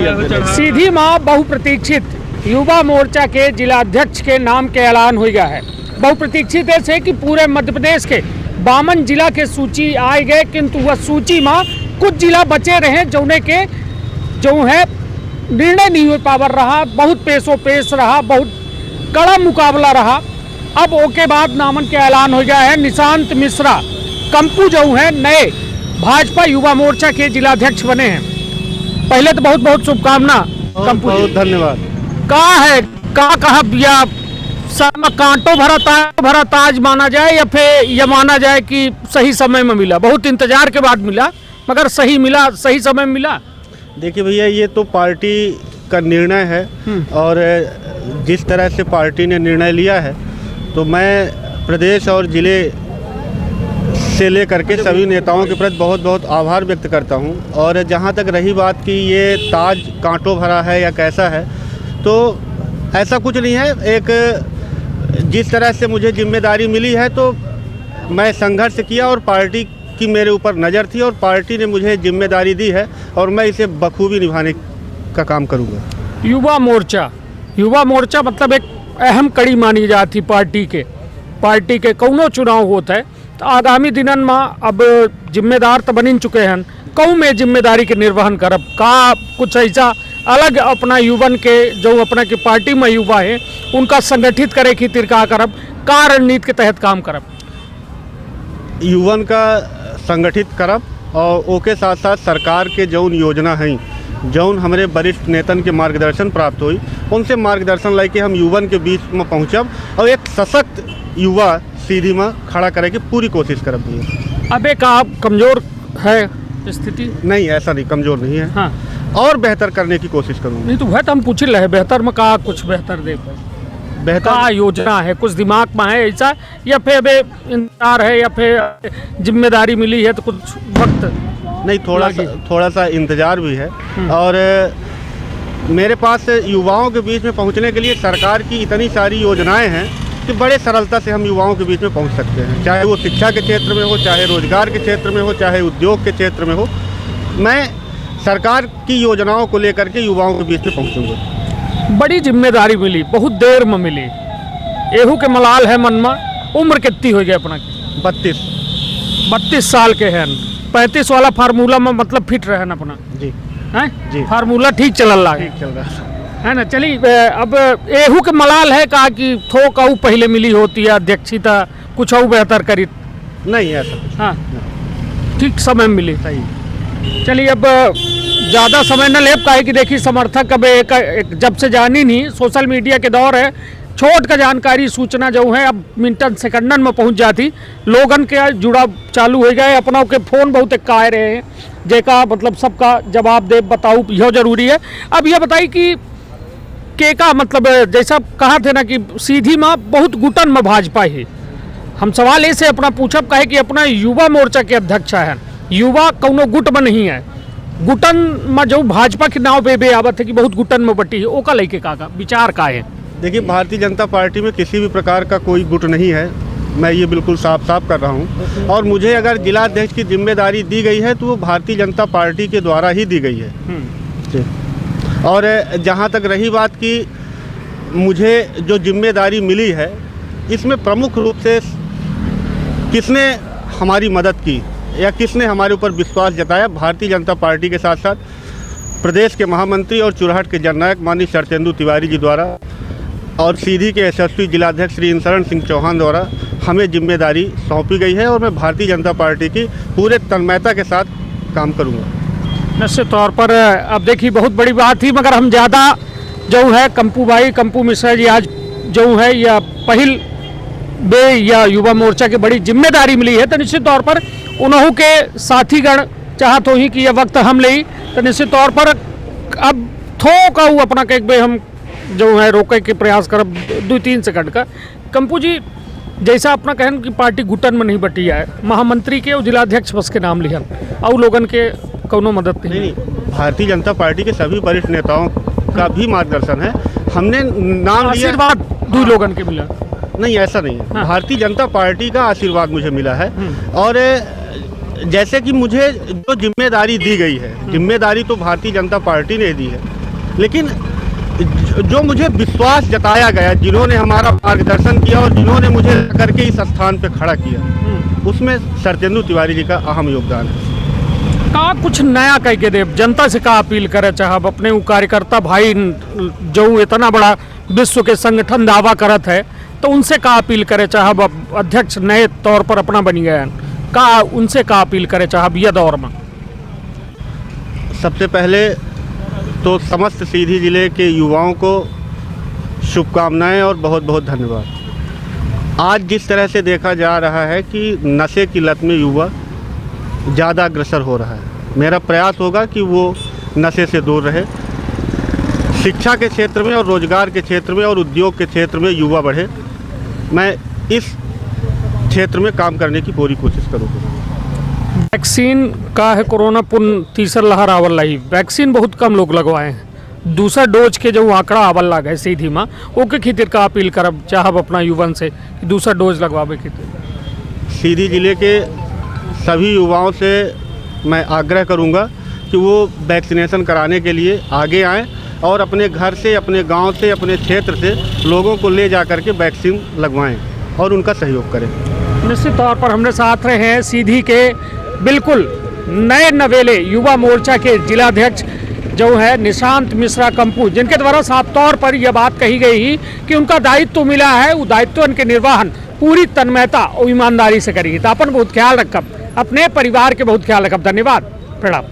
सीधी माँ बहुप्रतीक्षित युवा मोर्चा के जिलाध्यक्ष के नाम के ऐलान हो गया है। बहुप्रतीक्षित ऐसे कि पूरे मध्य प्रदेश के 52 जिला के सूची आए गए, किंतु वह सूची में कुछ जिला बचे रहे जौने के जो है निर्णय नहीं हो पावर रहा, बहुत पेशो पेश रहा, बहुत कड़ा मुकाबला रहा। अब ओके बाद नामन के ऐलान हो गया है। निशांत मिश्रा कंपू जो है नए भाजपा युवा मोर्चा के जिलाध्यक्ष बने हैं। पहले तो बहुत बहुत शुभकामना कंपू, बहुत धन्यवाद। कहा या कांटों भरा ताज माना जाए या फिर यह माना जाए कि सही समय में मिला, बहुत इंतजार के बाद मिला मगर सही मिला, सही समय में मिला। देखिए भैया, ये तो पार्टी का निर्णय है और जिस तरह से पार्टी ने निर्णय लिया है तो मैं प्रदेश और जिले से लेकर के सभी नेताओं के प्रति बहुत बहुत आभार व्यक्त करता हूं। और जहां तक रही बात कि ये ताज कांटों भरा है या कैसा है, तो ऐसा कुछ नहीं है। एक जिस तरह से मुझे जिम्मेदारी मिली है तो मैं संघर्ष किया और पार्टी की मेरे ऊपर नज़र थी और पार्टी ने मुझे जिम्मेदारी दी है और मैं इसे बखूबी निभाने का काम करूँगा। युवा मोर्चा मतलब एक अहम कड़ी मानी जाती पार्टी के कौनो चुनाव होता है तो आगामी दिनन में अब जिम्मेदार तो बन चुके हैं, कौन में जिम्मेदारी के निर्वहन करब का कुछ ऐसा अलग अपना युवन के जो अपना के पार्टी में युवा है उनका संगठित करे खातिर का करब, का रणनीति के तहत काम करब? युवन का संगठित करब और ओके साथ साथ सरकार के जौन योजना हैं, जौन हमारे वरिष्ठ नेतन के मार्गदर्शन प्राप्त हुई, उनसे मार्गदर्शन लेके हम युवन के बीच में पहुँचब और एक सशक्त युवा सीधी में खड़ा करे की पूरी कोशिश करब। अब एक आप कमज़ोर है स्थिति? नहीं, ऐसा नहीं, कमज़ोर नहीं है। हाँ, और बेहतर करने की कोशिश करूँगा। नहीं तो वह तो हम पूछ रहे हैं, बेहतर में कहा कुछ बेहतर दे बेहतर का योजना है, कुछ दिमाग में है ऐसा या फिर अभी इंतजार है या फिर जिम्मेदारी मिली है तो कुछ वक्त नहीं, थोड़ा सा इंतजार भी है। और मेरे पास युवाओं के बीच में पहुंचने के लिए सरकार की इतनी सारी योजनाएं हैं कि बड़े सरलता से हम युवाओं के बीच में पहुंच सकते हैं, चाहे वो शिक्षा के क्षेत्र में हो, चाहे रोजगार के क्षेत्र में हो, चाहे उद्योग के क्षेत्र में हो। मैं सरकार की योजनाओं को लेकर के युवाओं के बीच में पहुंचूंगा। बड़ी जिम्मेदारी मिली, बहुत देर में मिली, एहू के मलाल है मन में। उम्र कितनी हो गई अपना की? 32 साल के हैं। 35 वाला फार्मूला में मतलब फिट रहे न अपना जी है जी, फार्मूला ठीक चल रहा है ना। चलिए अब एहू के मलाल है कहा कि थोक आऊ पहले मिली होती है अध्यक्षता, कुछ और बेहतर करी नहीं ऐसा। हाँ, ठीक समय में मिली। सही। चलिए अब ज़्यादा समय न ले पाए कि देखिए समर्थक अब एक जब से जानी नहीं, सोशल मीडिया के दौर है, छोट का जानकारी सूचना जो है अब मिनटन सेकंडन में पहुंच जाती, लोगन के जुड़ा चालू हो गए, अपना के फ़ोन बहुत एक काए रहे हैं जेका मतलब सबका जवाब दे बताऊँ यह जरूरी है। अब यह बताई कि का मतलब जैसा कहा थे ना कि सीधी में बहुत गुटन में भाजपा है। हम सवाल ऐसे अपना पूछब कहे कि अपना युवा मोर्चा के अध्यक्ष है, युवा कौनो गुट में नहीं है, गुटन में जो भाजपा के नाव पे आवत है कि बहुत गुटन में बटी है, ओका लेके का विचार का है? देखिए, भारतीय जनता पार्टी में किसी भी प्रकार का कोई गुट नहीं है, मैं ये बिल्कुल साफ कर रहा हूँ। और मुझे अगर जिलाध्यक्ष की जिम्मेदारी दी गई है तो वो भारतीय जनता पार्टी के द्वारा ही दी गई है जी। और जहाँ तक रही बात कि मुझे जो जिम्मेदारी मिली है, इसमें प्रमुख रूप से किसने हमारी मदद की या किसने हमारे ऊपर विश्वास जताया, भारतीय जनता पार्टी के साथ साथ प्रदेश के महामंत्री और चुरहट के जननायक माननीय शरतेंदु तिवारी जी द्वारा और सीधी के यशस्वी जिलाध्यक्ष श्री इंसरण सिंह चौहान द्वारा हमें जिम्मेदारी सौंपी गई है और मैं भारतीय जनता पार्टी की पूरे तन्मयता के साथ काम करूंगा। निश्चित तौर पर अब देखिए बहुत बड़ी बात थी, मगर हम ज़्यादा जो है कंपू मिश्रा जी आज जो है या पहल बे या युवा मोर्चा की बड़ी जिम्मेदारी मिली है, तो निश्चित तौर पर उन्हों के साथीगण चाहत हो ही कि यह वक्त हम ले, तो निश्चित तौर पर अब थोक अपना के बे हम जो है रोके के प्रयास करब 2-3 सेकंड का। कंपू जी, जैसा अपना कहन कि पार्टी गुटन में नहीं बटी है, महामंत्री के और जिलाध्यक्ष बस के नाम लिहन और लोगन के कौनो मदद नहीं। भारतीय जनता पार्टी के सभी वरिष्ठ नेताओं का भी मार्गदर्शन है, हमने नाम लिया। आशीर्वाद 2 लोगन के मिला? नहीं, ऐसा नहीं है। हाँ। भारतीय जनता पार्टी का आशीर्वाद मुझे मिला है और जैसे कि मुझे जो जिम्मेदारी दी गई है, जिम्मेदारी तो भारतीय जनता पार्टी ने दी है लेकिन जो मुझे विश्वास जताया गया, जिन्होंने हमारा मार्गदर्शन किया और जिन्होंने मुझे करके इस स्थान पे खड़ा किया, उसमें शरतेंदु तिवारी जी का अहम योगदान है। का कुछ नया कह के दे जनता से का अपील करे चाहब अपने वो कार्यकर्ता भाई जो इतना बड़ा विश्व के संगठन दावा करत है, तो उनसे का अपील करे चाहब अध्यक्ष नए तौर पर अपना बन गए हैं, का उनसे का अपील करे चाहब यह दौर में? सबसे पहले तो समस्त सीधी ज़िले के युवाओं को शुभकामनाएं और बहुत बहुत धन्यवाद। आज जिस तरह से देखा जा रहा है कि नशे की लत में युवा ज़्यादा अग्रसर हो रहा है, मेरा प्रयास होगा कि वो नशे से दूर रहे। शिक्षा के क्षेत्र में और रोजगार के क्षेत्र में और उद्योग के क्षेत्र में युवा बढ़े। मैं इस क्षेत्र में काम करने की पूरी कोशिश करूँगा। वैक्सीन का है कोरोना पुन तीसरा लहर आवल रही, वैक्सीन बहुत कम लोग लगवाए हैं, दूसरा डोज के जो आंकड़ा आवल लगा है सीधी में ओके खातिर का अपील करब चाहब अपना युवन से कि दूसरा डोज लगवावे खातिर? सीधी ज़िले के सभी युवाओं से मैं आग्रह करूंगा कि वो वैक्सीनेशन कराने के लिए आगे आएं और अपने घर से, अपने गांव से, अपने क्षेत्र से लोगों को ले जा कर के वैक्सीन लगवाएं और उनका सहयोग करें। निश्चित तौर पर हमने साथ रहे हैं सीधी के बिल्कुल नए नवेले युवा मोर्चा के जिलाध्यक्ष जो है निशांत मिश्रा कंपू, जिनके द्वारा साफ तौर पर यह बात कही गई कि उनका दायित्व मिला है, वो दायित्व के निर्वहन पूरी तन्मयता और ईमानदारी से करेगी। तो अपन बहुत ख्याल रखब, अपने परिवार के बहुत ख्याल रखब। धन्यवाद, प्रणाम।